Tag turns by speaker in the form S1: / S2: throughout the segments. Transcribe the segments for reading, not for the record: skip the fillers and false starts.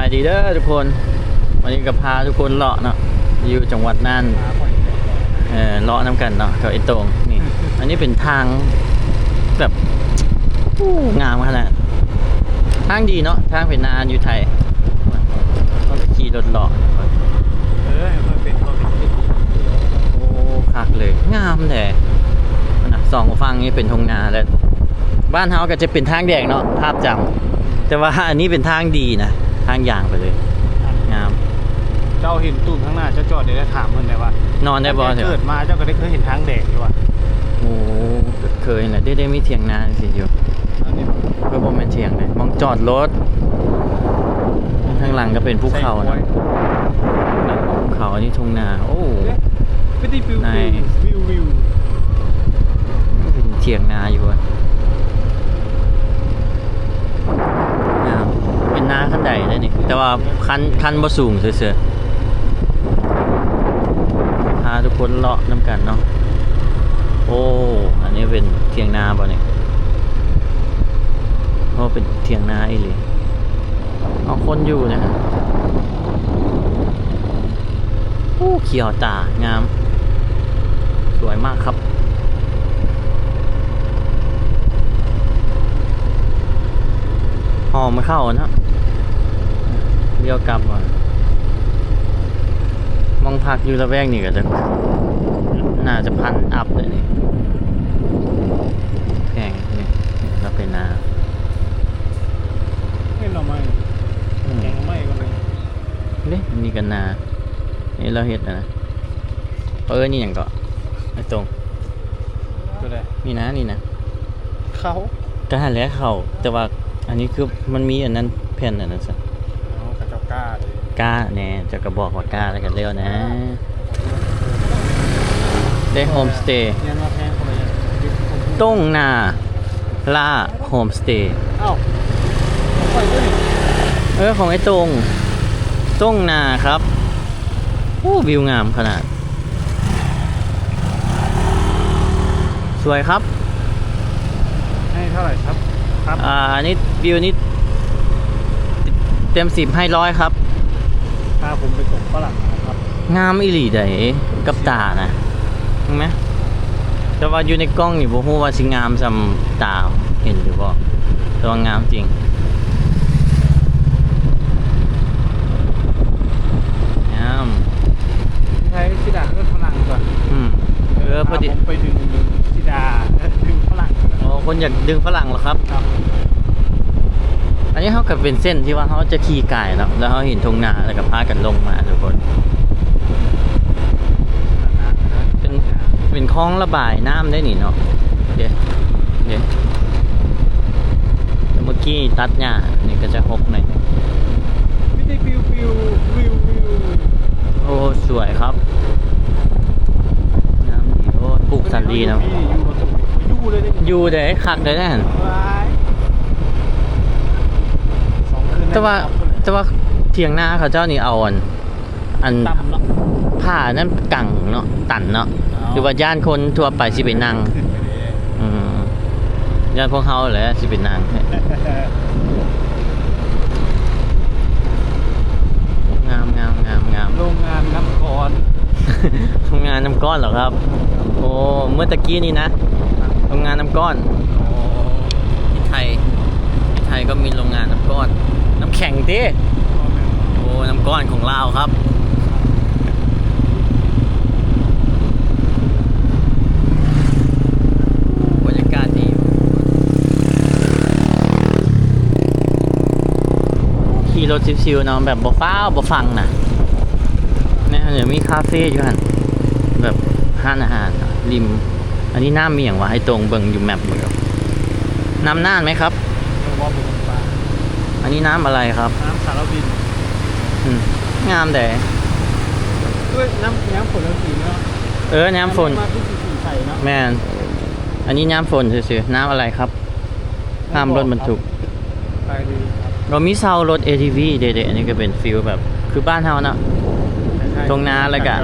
S1: ายดีเด้อทุกคนวันนี้ก็พาทุกคนเลาะเนาะอยู่จังหวัดน่านเลาะน้ำกันเนาะกับไอ้ตรงนี่ อันนี้เป็นทางแบบงามขนาดทางดีเนาะทางเป็นนานอยู่ไทยต้องขี่รถเลาะ
S2: มันเป็น
S1: โอ้คักเลยงามแต่นะสองฝั่งนี้เป็นทงนาแล้วบ้านเฮาก็จะเป็นทางแดงเนาะภาพจำแต่ว่าอันนี้เป็นทางดีนะทางยางไปเลยงาม
S2: เจ้าเห็นตู้ข้างหน้าเจ้าจอดเดี๋ยวจะถามมันเลยว่าน
S1: อนได้บ่เถอะ
S2: เกิดมาเจ้าก็ได้เคยเห็นทางแดงด้วยว่ะ
S1: โอ้เคยแหละได้มีเถียงนาสิอยู่เพื่อผมเป็นเถียงเลยมองจอดรถข้างหลังก็เป็นภูเขานะภูเขาอันนี้ทุ่งนาโอ้
S2: ไม่ได้วิววิว
S1: เป็นเถียงนาอยู่อ่ะเป็นนาขั้นใดได้นี่แต่ว่าคันบ่สูงเฉยๆพาทุกคนเลาะน้ำกันเนาะโอ้อันนี้เป็นเถียงนาป่ะเนี่ยเพราะเป็นเถียงนาอีหลีเอาคนอยู่นะฮะโอ้เขียวตางามสวยมากครับหอมมาเข้านะเดี๋ยวกลับก่อนมองพักอยู่ระแวกนี่ก็จะน่าจะพันอัพเลยนี่แพงนี่เราเป็นนา
S2: ไม่หน่อไม้แกงไม้ก็เลย
S1: นี่กันนานี่เราเห็ดนะนี่อย่างก็ไอ้ตรงนี่นะ
S2: เขา
S1: ก็หันแล้วเขาแต่ว่าอันนี้คือมันมีอันนั้นแผ่นอันนั้นสิ
S2: กระเจ้ากล้าเลย
S1: กล้าแน่จะกระบอกว่ากล้าแล้วกันเร็วนะได้โฮมสเตย์ต้งนาล่าโฮมสเตย์ของไอ้ต้งนาครับโอ้วิวงามขนาดสวยครับ
S2: ให้เท่าไหร่ครับ
S1: นี่วิวนี้เต็ม10ให้100ครับ
S2: พาผมไปส่งฝรั่งครับ
S1: งามอีหลีได้กับตานะเห็นไหมแต่ว่าอยู่ในกล้องนี่บ่ฮู้ว่าสิงามซำตาเห็นหรือบ่แต่ว่างามจริงงาม
S2: ใช้ชิดาเรื่องฝรั่งก่อน
S1: พอดี
S2: ผมไปดึงชิดาดึงฝรั่ง
S1: คนอยากดึงฝรั่งเหรอครับอันนี้เขากับเป็นเส้นที่ว่าเขาจะขี่ไก่เนาะแล้วเขาเห็นทงนาแล้วก็พากันลงมาทุกคนเป็นคลองระบายน้ำได้หนิเนาะเดี๋ยวเมื่อกี้ตัดหญ้านี่ก็จะหกหน่อย
S2: ไม่ได้วิว
S1: โอ้สวยครับน้ำดีโอ้ปลูกสันดีเนาะอยู่ได้คักได้แน่แต่ว่าเถียงหน้าเขาเจ้านี่เอาอันผ้านั่นกังเนาะตันเนาะหรือว่าย่านคนทั่วไปสิเป็นนางย่านพวกเขาแหละสิเป็นนางงาม
S2: โรงงานน้ำก้อน
S1: โรงงานน้ำก้อนเหรอครับโอ้เมื่อตะกี้นี่นะโรงงานน้ำก้อนที่ไทยก็มีโรงงานน้ำก้อนน้ำแข็งดิโอ้น้ำก้อนของลาวครับบรรยากาศดีขี่รถชิวๆเนาะแบบบ่ฟ้าบ่ฟังนะเนี่ยเดี๋ยวมีคาเฟ่อยู่หันแบบห้านอาหารริมอันนี้น้ำมีอย่างวะให้ตรงเบิ่งอยู่แมปเบิ่งน้ำน่านไหมครับอันนี้น้ำอะไรครับ
S2: น้ำสารบิน
S1: งามแต่
S2: ด้วยน้ำฝนสีเนาะ
S1: น้ำฝนแม่นอันนี้น้ำฝนเฉยๆน้ำอะไรครับน้ำรถบรรทุกเรามีเซารถ ATV เด็ดๆอันนี้ก็เป็นฟิลแบบคือบ้านเฮาเนาะตรงนาอะไรกัน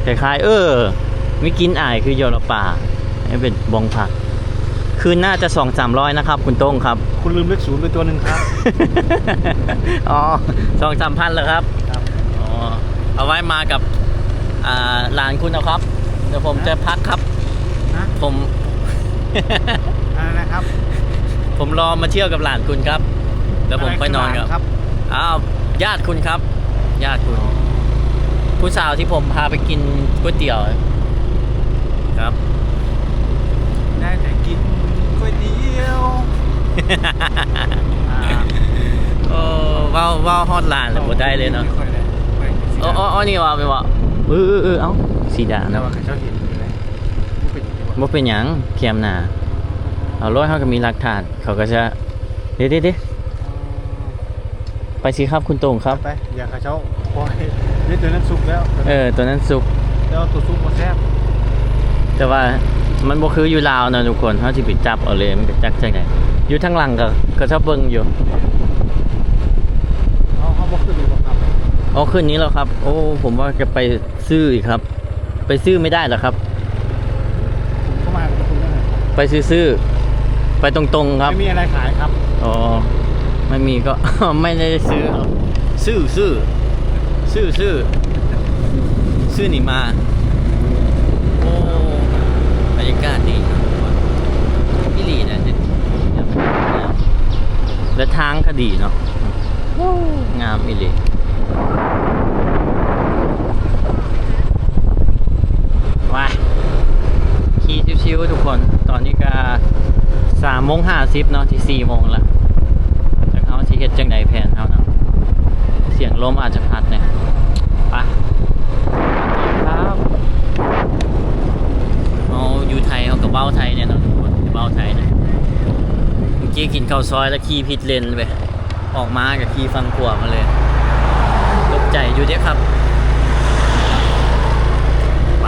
S1: คล้ายๆมีกินอายคือโยลป่านี่เป็นบงผัก คืนน่าจะ200-300นะครับคุณโต้งครับ
S2: คุณลืมเลข0ไปตัวหนึ่งครับ
S1: อ๋อ2-3 พันแล้วครับ
S2: ครับ
S1: อ๋อเอาไว้มากับหลานคุณเอาครับเดี๋ยวผมจะพักครับ
S2: นะ
S1: ผม
S2: อะไรนะครับ
S1: ผมรอมาเที่ยวกับหลานคุณครับแล้วผมค่อยนอนครับ อ้าวญาติคุณครับ ญาติคุณ ผู้สาวที่ผมพาไปกินก๋วยเตี๋ยวครับ
S2: ได้แต่กินก๋วยเตี๋ยวอ่า
S1: โอ้ว้าวฮอดหลานเลยบ่ได้เลยเนาะ
S2: ไม่ค่อยได้ไม่สี
S1: อ๋
S2: ดำ
S1: อนี่ว่าไปว่าเอ้าสีดา
S2: แต่
S1: เนาะ
S2: ว่าเขาเจ้าเห็นอยู่เลยมันเป็นอย่างนี้วะ
S1: บ่เป็นหยังเคียมหนาเอารถเขาก็มีหลักฐานเขาก็จะเดี๋ยวไปสิครับคุณโต่งครับ
S2: ไปอย่าเขาเจ้าปล่อยนี่ตัวนั้นสุกแล้ว
S1: ตัวนั้นสุก
S2: แล้วตัวสุกมาแซ่บ
S1: แต่ว่ามันบ่คืออยู่ลาวนะทุกคนเขาสิไปจับเอาเลยมันก็จักจังได๋อยู่ทางหลังก็ชอบเบิ่งอยู่
S2: เขาบอกคือดีกว่าครับ
S1: อ๋อคืนนี้แล้วครับ โอ้ผมว่าจะไปซื้ออีกครับ ไปซื้อไม่ได้หรอครับ
S2: ผมเข้ามากับคุณได้เลย
S1: ไปซื้อไปตรงๆครับ
S2: ไม่มีอะไรขายครับ
S1: อ๋อไม่มีก็ ไม่ได้ซื้อหรอกซื้อนี่มา โอ้บรรยากาศดีพี่ลีนะและทางก็ดีเนาะงามอีหลีว้ายขี่ชิวๆทุกคนตอนนี้ก็3:50เนาะที่4 โมงละแล้วเขาสิเฮ็ดจังใดแผนเขาเนาะเสียงลมอาจจะพัดเนี่ยไปครับเอาอยู่ไทยเขากับเบ้าไทยเนี่ยเนาะทุกคนเบ้าไทยเนี่ยเมื่อกี้กินข้าวซอยแล้วขี่ผิดเลนไปออกมากับขี่ฟังขวามาเลยตกใจอยู่เด้ครับไป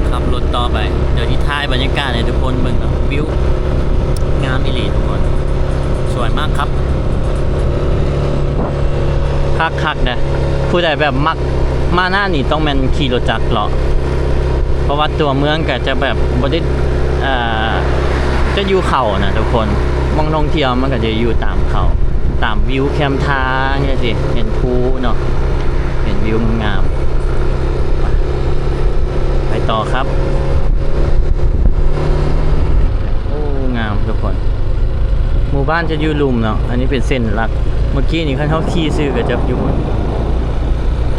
S1: ขับรถต่อไปเดี๋ยวที่ท้ายบรรยากาศเนี่ยทุกคนเบิ่งเนาะวิวงามอีหลีทุกคนสวยมากครับคักๆนะผู้ใดแบบมักมาหน้านี่ต้องแม่นขี่รถจักรเหรอเพราะว่าตัวเมืองก็จะแบบบ่ได้จะอยู่เขานะทุกคนมองท่องเที่ยวมันก็จะอยู่ตามเขาตามวิวแคมทางเนี่ยสิเห็นภูเนาะเห็นวิวงามไปต่อครับโอ้งามทุกคนหมู่บ้านจะอยู่ลุ่มเนาะอันนี้เป็นเส้นหลักเมื่อกี้นี่คันเขาขี่ซื้อก็จะอยู่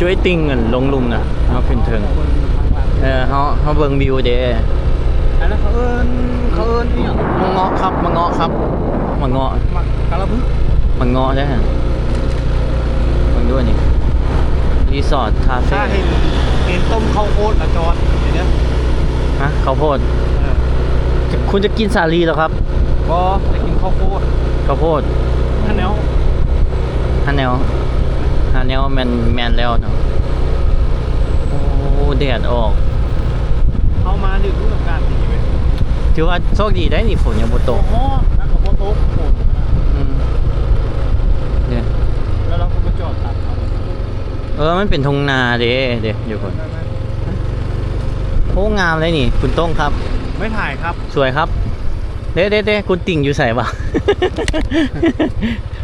S1: จ้วยติงกันลงลุ่มนะเขาขึ้นเทิง
S2: คนทางหลัง
S1: เขาเบิ่งวิวเด้
S2: อันนั้นเขาเอิญเนี่ย
S1: มะเงาะครับมะเงาะครับมะเงาะ
S2: มักกะละพึก
S1: มะเงาะได้ฮะฟังด้วยนี่รีสอร์ทคาเฟ่
S2: ถ้าเห็นต้มข้าวโพดอะจอดอย่างเนี้ย
S1: ฮะข้าวโพด
S2: เออ
S1: คุณจะกินสาลีเหรอครับ
S2: ก็จะกินข้าวโพด
S1: ข้าวโพด
S2: ถ้าแนว
S1: ฮาแนวแมนแล้วเนาะโอ้แดดออก
S2: เอามาดึกฤดูกาลดีไหม
S1: ถือว่าโชคดีได้นี่ฝนยังบ่ต
S2: โอ้
S1: ก
S2: โหนักกับโบโต๊ะโหด
S1: อืมเนี่ย
S2: แล้วเราก็มาจอดตัดเขา
S1: มันเป็นทงนาเด้อยู่คนโอ้งามเลยนี่ คุณโต้งครับ
S2: ไม่ถ่ายครับ
S1: สวยครับเด้คุณติ่งอยู่ใส่ปะ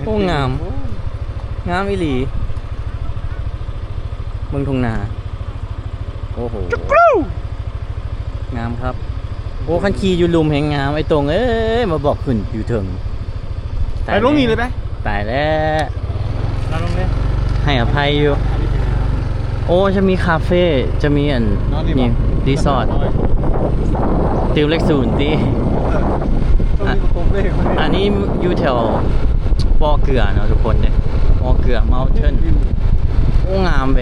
S1: โอ้งามอีหลีเมืองทงนาโอ้โหงามครับโอ้คันขี่อยู่ลุมแห่งงามไอ้ตรงเอ้ยมาบอกขึ้นอยู่เถิง
S2: ไปลงนี่เลยไหม
S1: ตายแล้ว
S2: เราลงเลย
S1: ให้อภัยอยู่ โอ้จะมีคาเฟ่จะมีอันนี่รีสอร์ทติวเล็กศูนย์ตี
S2: ต้องมีประตูเลข
S1: อันนี้อยู่แถวบ่อเกลือเนาะทุกคนเนี่ยบ่อเกลือเมาเทินโอ้งามไป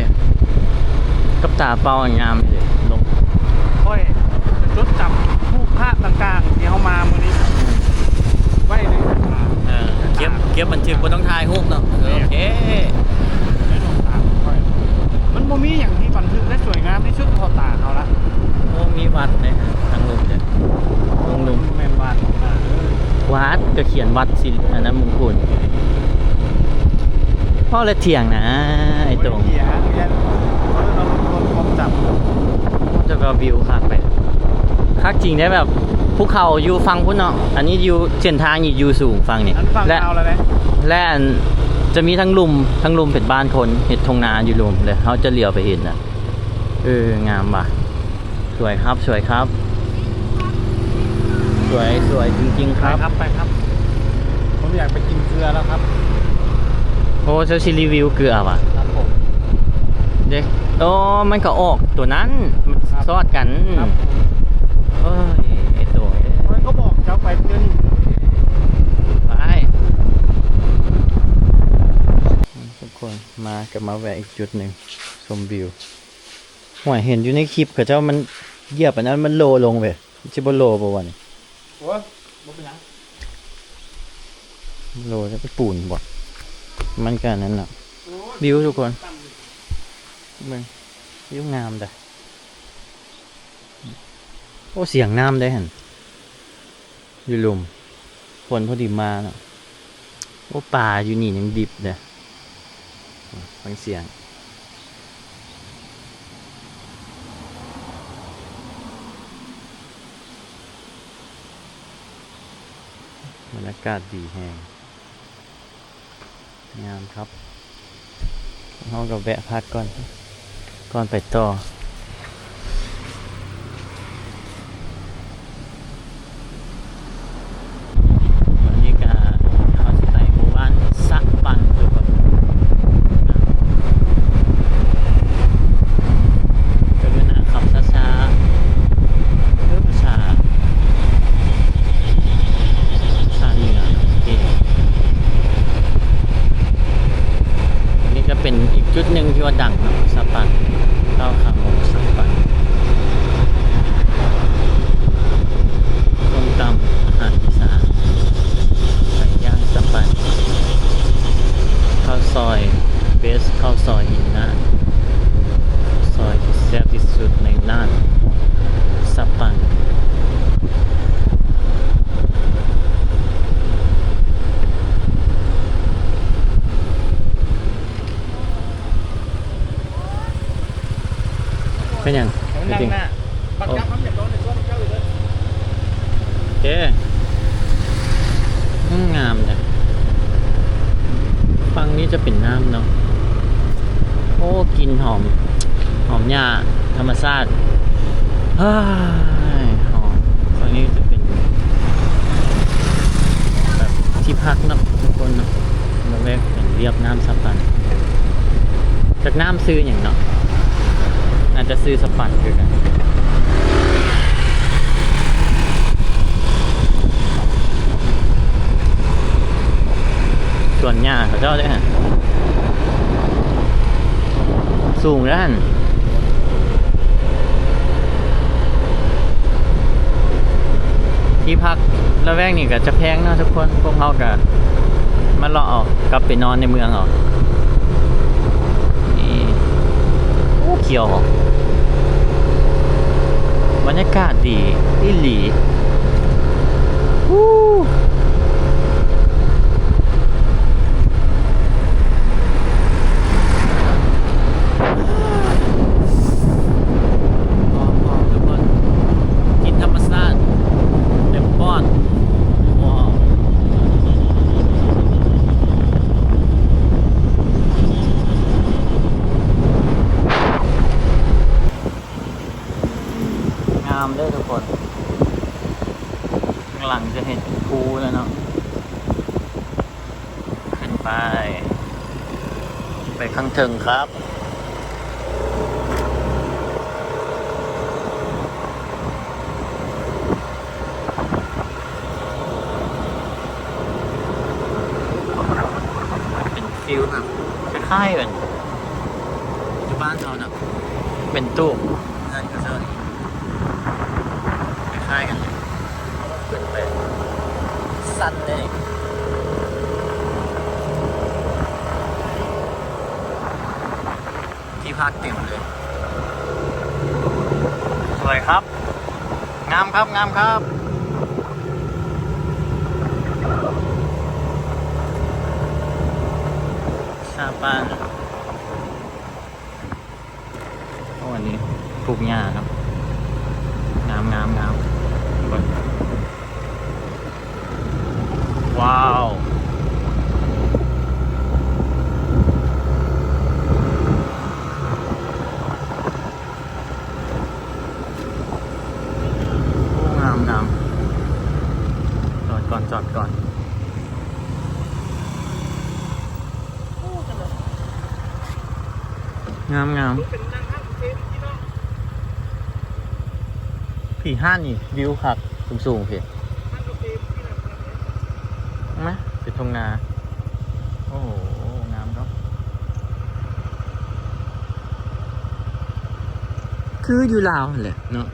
S1: กับตาเปล่างามเลยลง
S2: ค่อยจดจับผู้ภาพต่างๆที่เขามาเมื่อนี้ไว้เลย
S1: เก็บบันทึกบนต้องถ่ายรูปเนาะโอเค
S2: ได้ลงตามค่อยมันบ่มีอย่างที่บันทึกได้สวยงามที่สุดพอตาเขาละ
S1: โอ้มีวัดเนี่ยทางลุมเนี่ยลงลุม
S2: แมนบานอ่า
S1: วัดก็เขียนวัดสิอันนั้นมงคลพ่อละเถียงนะไอ้ตรง
S2: เหี้ยเราโดนความจับ
S1: จะก็วิวขาดไป คักจริงได้แบบภูเขาอยู่ฟังพุ่นเนาะอันนี้อยู่เส้นทางอยู่สูงฟังนี่
S2: อันฟัง
S1: และ
S2: เอาแล้วนะ
S1: และอันจะมีทั้งลุมเป็นบ้านคนเห็ดทงนาอยู่ลุมเลยเขาจะเลี้ยวไปเห็นนะงามว่ะสวยครับสวยครับ สวยจริงๆค
S2: ไป
S1: รับ
S2: ครับไปครับ ผมอยากไปกินเกลือแล้วครับ
S1: โอ้เจ้าชิรีวิวเกลือว่ะ
S2: ครับผม
S1: เด็กโอ้มันก็ออกตัวนั้นมัน
S2: ครับ
S1: ซอดกัน
S2: ครับ
S1: เอ้ยไอตัว
S2: มันก็บอกเจ้าไปเตือน
S1: ไปทุกคนมากับมาแวะอีกจุดหนึ่งชมวิวห่วยเห็นอยู่ในคลิปเขาเจ้ามันเหยียบอันนั้นมันโลลงไปชิบโลปะวะนี่
S2: โอ้ยบ่เป็นหยัง
S1: โลจะไปปูนบ่มันกันนั้นน่ะ
S2: โอ้ย
S1: วิวทุกคน
S2: ต่ำ
S1: มึงวิวงามเด้อโอ้เสียงน้ำได้หันอยู่ลมฝนพอดีมาเนาะโอ้ป่าอยู่นี่ยังดิบเด้อฟังเสียงบรรยากาศดีแฮงงามครับเราก็แวะพักก่อนไปต่อวันนี้ก็เราจะไปหมู่บ้านสักปันดูครับก็เป็นนะขับช้าๆเพื่อประชาเหนือโอเคอันนี้ก็เป็นอีกจุดหนึ่งที่ว่าดังเนาะสักปันข้าวขาหมูสักปันส้มตำอาหารอีสานไก่ย่างสักปันข้าวซอยเบสข้าวซอยหินน่านซอยที่แซ่บที่สุดในน่านสักปันเป็นยัง
S2: ผมนั่งหน้าปักจับน้ำอย่าโดนในตัวเจ้าอยู่เลย
S1: โอเคงามเลยฝั่งนี้จะเป็นน้ำเนาะโอ้กลินหอมหญ้าธรรมชาติเฮ้ยหอมฝั่งนี้จะเป็นแบบที่พักเนาะทุกคนเนาะมาแวะเป็นเรียบน้ำสับปันจากน้ำซื้ออย่างเนาะอาจจะซื้อสปันคือกันส่วนหญ้าเขาเจ้าได้ฮะสูงด้านที่พักละแวกนี่ก็จะแพงเนาะทุกคนพวกเขาก็มาเลาะเอากลับไปนอนในเมืองเอานี่โอ้เขียวบรรยากาศดีอีหลีวู้ทุกคนกินธรรมชาติเต็มป้อนว้าวงามด้วยทุกคนข้างหลังจะเห็นภูแล้วเนาะขึ้นไปข้างเทิงครับเป็นฟิลแบบคล้ายๆแบบอยู่บ้านเราเนาะเป็นตู้นั่นก็เจอคล้ายๆกันเลยเป็นไปสั้นเลยที่พักเต็มเลยสวยครับงามครับงามครับชาปานโอ้อันนี้ปลูกหญ้าครับงาม ามงามงามว้าวงามงามจอดก่อนจอดก่อนงามงาม
S2: เป็นนางห้างเทมที่เนาะ
S1: ผีห้านี่วิวคักสูงๆพี่
S2: ห้างเทมที่นั่น
S1: ไหมเป็นทงนาโอ้โหงามครับคืออยู่ลาวนั่นแหละเนาะ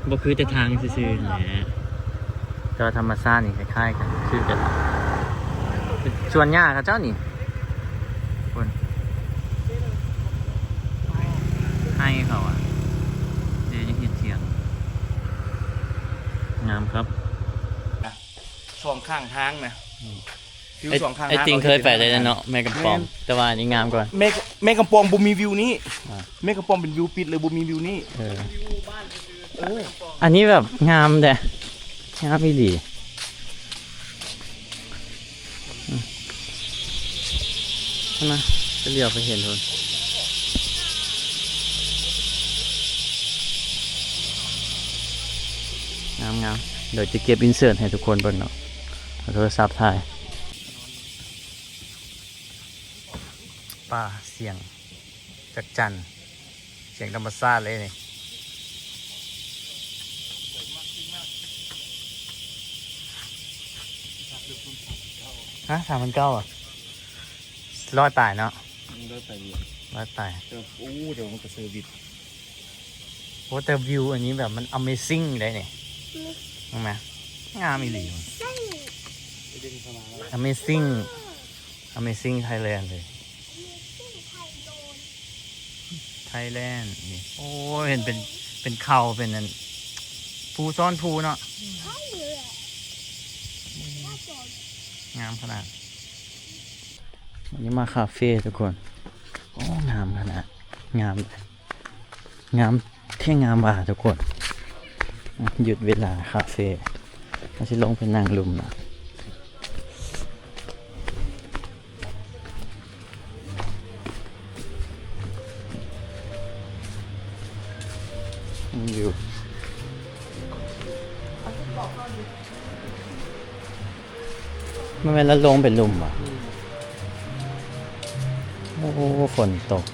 S1: บ่คือแต่ทางซื่อๆแหละก็ธรรมชาตินี่คล้ายๆกันคือกันเป็นส่วนหญ้าครับเจ้านี่คนให้เขาอ่ะเดี๋ยวยังเห็นเสียงงามครับ
S2: สองข้างทางนะวิวสองข้างทาง
S1: ไอ้จริงเคยไปเลยนะเนาะแม่กำปองแต่ว่าอันนี้งามกว่า
S2: แม่กำปองบ่มีวิวนี้
S1: อ่า
S2: แม่กำปองเป็นวิวปิดเลยบ่มีวิวนี้
S1: อันนี้แบบงามแต่งามอีหลีใช่ไหมจะเลี้ยวไปเห็นทุนงามงามเดี๋ยวจะเก็บอินเสิร์ตให้ทุกคนเบิ่งเนาะเอาโทรศัพท์ถ่ายป่าเสียงจากจันทร์เสียงธรรมชาติเลยนี่ฮะ3,900อ่ะร้อยป่ายเนาะ
S2: ได้ไปอยู่
S1: ร้อยป่าย
S2: เดี๋ยวมันก็เซอร์วิส
S1: โอ้แต่วิวอันนี้แบบมัน Amazing เลยเนี่ยเห็นไหมงามอีหลี Amazing Amazing Thailand เลย Thailand นี่โอ้เห็นเป็นเขาเป็นนั่นภูซ้อนภูเนาะงามขนาดวันนี้มาคาเฟ่ทุกคนโอ้งามขนาดงามงามเที่ยงงามว่ะทุกคนหยุดเวลาคาเฟ่มาชิลงเป็นนางลุมนะอยู่มันเป็นละลงเป็นลุมอ่ะโอ้ฝนตก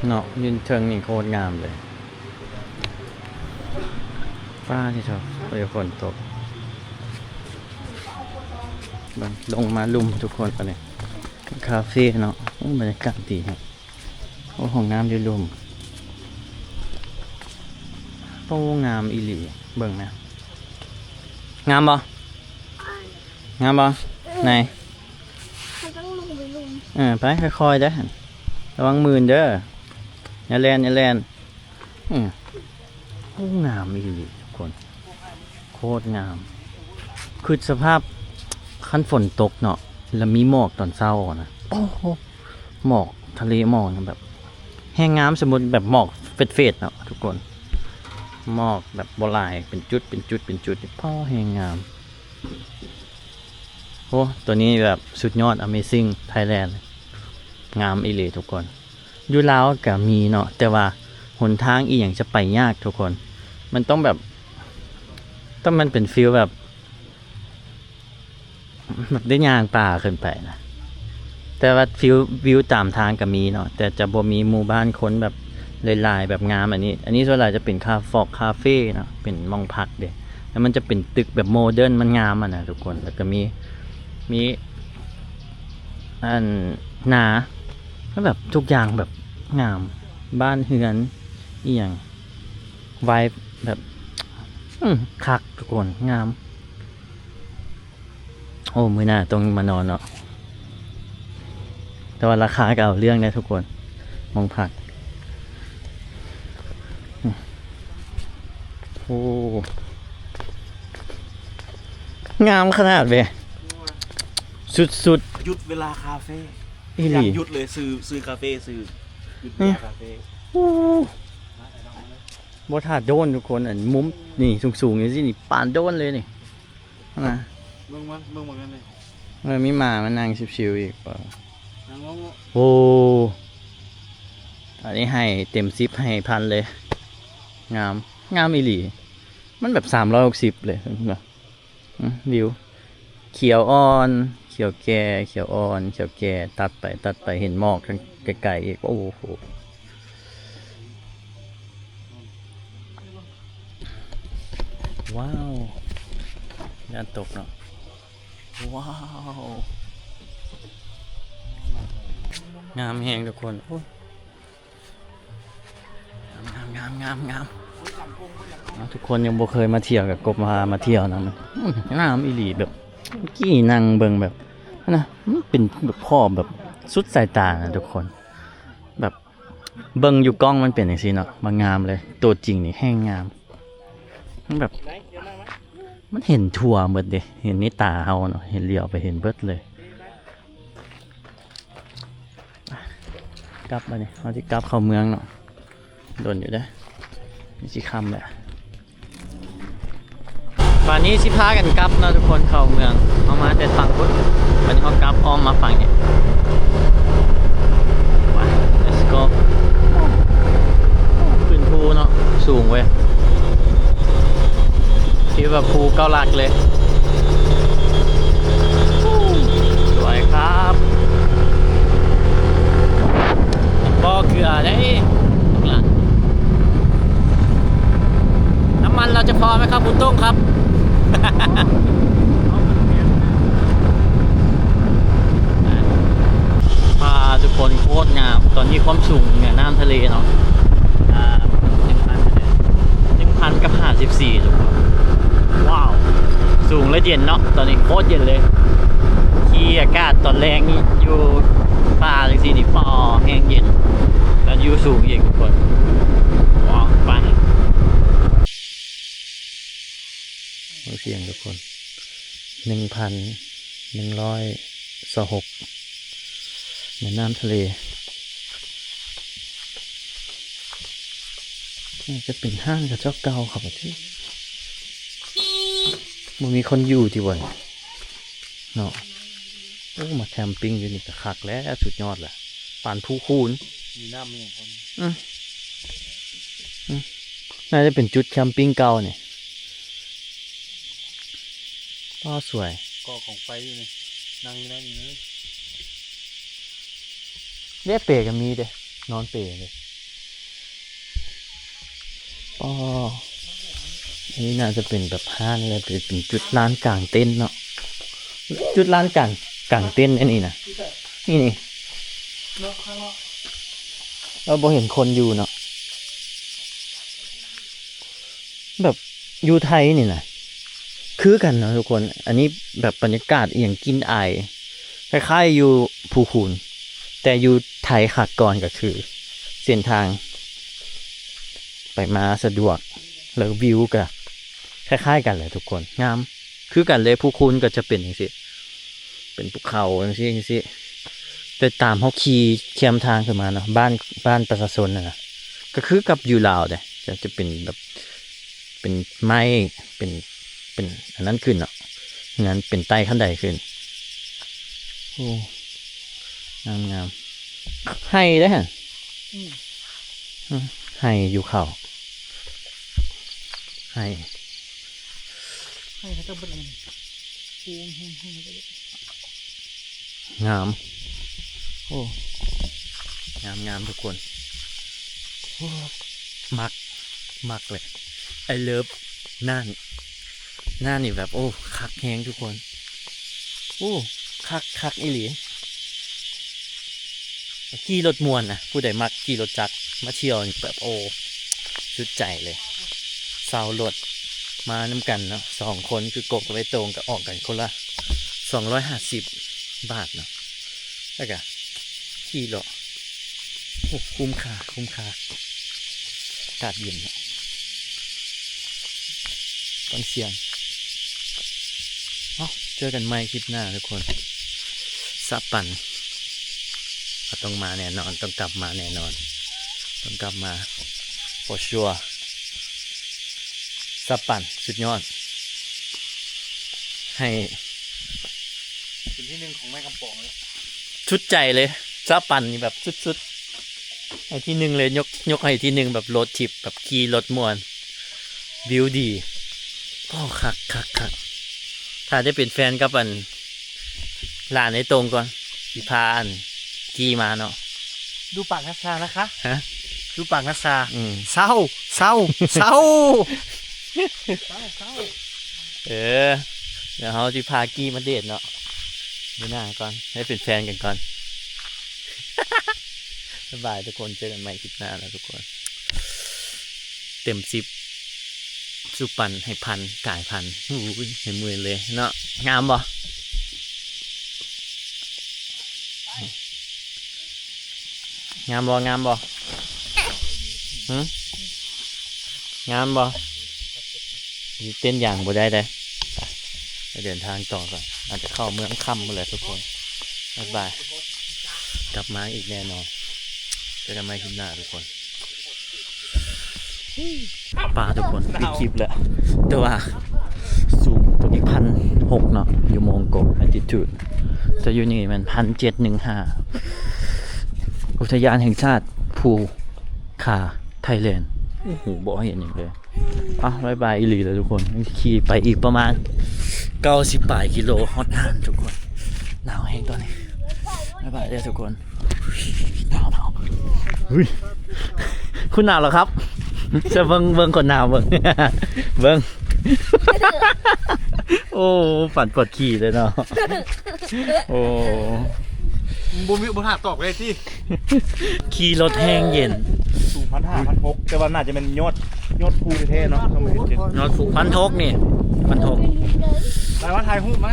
S1: เนาะยืนเทิงนี่โคตรงามเลยฟ้าที่ชอบไปฝนตกลงมาลุมทุกคนไปเลยคาเฟ่เนาะบรรยากาศดีครับโอ้ห้องน้ำอยู่ลุมโอ้งามอีหลีเบิ่งนะงามบ่งามบ่ไหน
S3: ต้องลงไปลุม
S1: ไปค่อยๆเด้อระวังมือเด้ออย่าแลนอย่าแลนโอ้งามอีหลีทุกคนโคตรงามคือสภาพขั้นฝนตกเนาะแล้วมีหมอกตอนเช้านะโอ้โหหมอกทะเลหมอกแบบแห้งงามสมมติแบบหมอกเฟดๆเนาะทุกคนหมอกแบบโบราณเป็นจุดเป็นจุดเป็นจุดพ่อแห้งงามโอ้ตัวนี้แบบสุดยอด Amazing Thailand งามอีหลีทุกคนอยู่ลาวก็มีเนาะแต่ว่าหนทางอีหยังจะไปยากทุกคนมันต้องแบบต้องมันเป็นฟีลแบบได้ย่างป่าขึ้นไปนะแต่ว่าฟิววิวตามทางก็มีเนาะแต่จะบ่มีหมู่บ้านคนแบบลายๆแบบงามอันนี้ส่วนใหญ่จะเป็นคาเฟ่เนาะเป็นมองพักเด้แล้วมันจะเป็นตึกแบบโมเดิร์นมันงามอ่ะนะทุกคนแล้วก็มีอันนาก็แบบทุกอย่างแบบงามบ้านเฮือนอีหยังไวบ์แบบคักทุกคนงามโอ้มื้อหน้าต้องมานอนเนาะแต่ว่าราคาก็เอาเรื่องนะทุกคนมองผักโอ้งามขนาดเว้ยสุด
S2: หยุดเวลาคาเฟ่
S1: ๆอีหลี
S2: หยุดเลยซื้อคาเฟ่ซื้อหยุดเวลาคาเฟ่
S1: โอ้บ่ท่าโดนทุกคนอันมุมนี่สูงๆอย่างนี้นี่ปานโดนเลยนี่นะ
S2: เบิ่งมันกันเลย
S1: มันมีหมามันนั่งชิวๆอีกเปล่า
S2: นั่งงง
S1: โอ้อันนี้ให้เต็ม10ให้พันเลย งามอีหลีมันแบบ360เลยแบบวิวเขียวอ่อนเขียวแก่เขียวอ่อนเขียวแก่ตัดไปเห็นหมอกทางไกลๆอีกโอ้โหว้าวย่านตกเนาะว้าวงามแหงทุกคนโอ้งามทุกคนยังบ่เคยมาเที่ยวกับกบมาเที่ยวนะมันงามอีหลีแบบกี้นั่งเบิ่งแบบนะมันเป็นแบบพ่อแบบสุดสายตานะทุกคนแบบเบิ่งอยู่กล้องมันเป็นอย่างซี่เนาะมางามเลยตัวจริงนี่แห้งงามมันแบบมันเห็นทั่วหมดเด้เห็นในตาเฮาเนาะเห็นเลี้ยวไปเห็นเบิดเลยกลับมาเนี่ยเราจะกลับเข้าเมืองเนาะโดนอยู่ได้นี่สิคำแหละป่านนี้สิพากันกลับเนาะทุกคนเข้าเมืองเอามาแต่ฝั่งพุทธวันนี้เขากลับอ้อมมาฝั่งเนี่ยไป let's go ขึ้นภูเนาะสูงเว้ยที่แบบภูเก้าหลักเลยสวยครับบ่อเกลือได้น้ำมันเราจะพอไหมครับคุณตุ้งครับ พาทุกคนโคตรงามตอนนี้ความสูงเนี่ยน้ำทะเลเนาะ1,054ทุกคนว้าวสูงและเย็นเนาะตอนนี้โคตรเย็นเลยที่อากาศตอนแรกนี่อยู่ป่าจังซี่นี่ปอแห้งเย็นแล้วอยู่สูงอีกทุกคนว้าวไปเสียงทุกคน1,126ในน้ำทะเลนี่จะเป็นห้างกับเจ้าเก่าครับที่มันมีคนอยู่ที่วันเนาะโอ้มาแคมปิ้งอยู่นี่ก็คักแล้วสุดยอดแหละปานผู้คูน
S2: มีน้ำมีอย่างคน
S1: น่าจะเป็นจุดแคมปิ้งเก่าเนี่ยก็สวย
S2: ก่อของไฟอยู่นี่นั่งอยู่นั่นนี่
S1: เรียกเปรกันมีเด้นอนเปรเลยอ๋ออันนี้น่าจะเป็นแบบห้างเลยเป็นจุดร้านกลางเต็นท์เนาะจุดร้านกลางเต็นท์อันนี้นะนี่เราบ่เห็นคนอยู่เนาะแบบอยู่ไทยนี่นะคือกันเนาะทุกคนอันนี้แบบบรรยากาศอย่างกินอายคล้ายๆอยู่ภูคูนแต่อยู่ไทยขัดก่อนก็คือเส้นทางไปมาสะดวกแล้ววิวก็คล้ายๆกันเลยทุกคนงามคือกันเลยภูคูนก็จะเป็นอย่างนี้เป็นภูเขาอย่างนี้แต่ตามเขาขี่เคียมทางขึ้นมาเนาะบ้านประชาชนนะก็คือกับอยู่ลาวเลยจะเป็นแบบเป็นไม้เป็นอันนั้นขึ้นเนาะงั้นเป็นใต้ขั้นใดขึ้นโอ้งามให้ได้ฮะให้อยู่เขาให้
S2: เขาจะเป็นภูมิ
S1: งามโอ้งามทุกคนโอ้มักเลยไอเลิฟน่านนี่แบบโอ้คักแฮงทุกคนโอ้คักอีหลีขี่รถมวนนะผู้ใดมักขี่รถจักรมาเที่ยวแบบโอ้ชุดใจเลยสาวรถมาน้ำกันเนาะ2 คนคือกบกับไอ้ตรงกับออกกันคนละ250 บาทเนาะแล้วก็ขี่รถโอ้คุ้มค่าอากาศเย็นเนาะตอนเสียงเจอกันใหม่คลิปหน้าทุกคนสับปั่นต้องมาแน่นอนต้องกลับมาแน่นอน ต้องกลับมา for sure สับปั่นสุดยอด ให้
S2: เป็นที่หนึ่งของแม่กำปองเลย
S1: ชุดใจเลยสับปั่นนี่แบบสุดๆให้ที่หนึ่งเลยยกให้ที่หนึ่งแบบรถทิปแบบขี่รถมวนวิวดีโอ้คักถ้าได้เป็นแฟนกับอันหลานในตรงก่อนสิพาอันขี่มาเนาะ
S2: ดูปากนัชชานะคะ
S1: ฮะ
S2: ดูปากนัชชา
S1: เศร้า
S2: เศร้า
S1: เออ เดี๋ยวเขาจะพากี้มาเดทเนาะดูหน้าก่อนให้เป็นแฟนกันก่อน บ๊ายบายทุกคนเจอกันใหม่คลิปหน้าแล้วทุกคน เต็ม10สุปันให้พันกายพันอุ้ยให้มือเลยเนาะงามบ่งามบ่งามบ่หืมงามบ่เต้นอย่างบ่ได้เลยไปเดินทางต่อก่อนอาจจะเข้าเมืองค่ำหมดเลยทุกคนบ๊ายบายกลับมาอีกแน่นอนเจอกันใหม่คลิปหน้าทุกคนป่าทุกคนปิดคลิปแล้วแต่ว่าสูงตัวนี้1,600เนาะอยู่มองกบ altitude จะอยู่นี่มัน1,715อุทยานแห่งชาติภูคาไทยแลนด์โอ้โหบอกให้เห็นอย่างเลยบายบายอีหลีเลยทุกคนขี่ไปอีกประมาณ98กิโลฮอตฮานทุกคนหนาวแห้งตอนนี้บายบายเลยทุกคนหนาวเฮ้ยคุณหนาวเหรอครับจะเบิ่งคนหนาวเบิ่ง โอ้ฝันปวดขี่เลยเนาะโอ้
S2: บุญหาตอบเลยที่
S1: ขี่รถแห้งเย็น
S2: สูง1,500 1,600แต่ว่าน่าจะเป็นยอดภูเท่ๆเนาะต้องไปเห็น
S1: นอนผูกพันทกนี่พันทก
S2: แต่ว่าถ่ายรูปไหม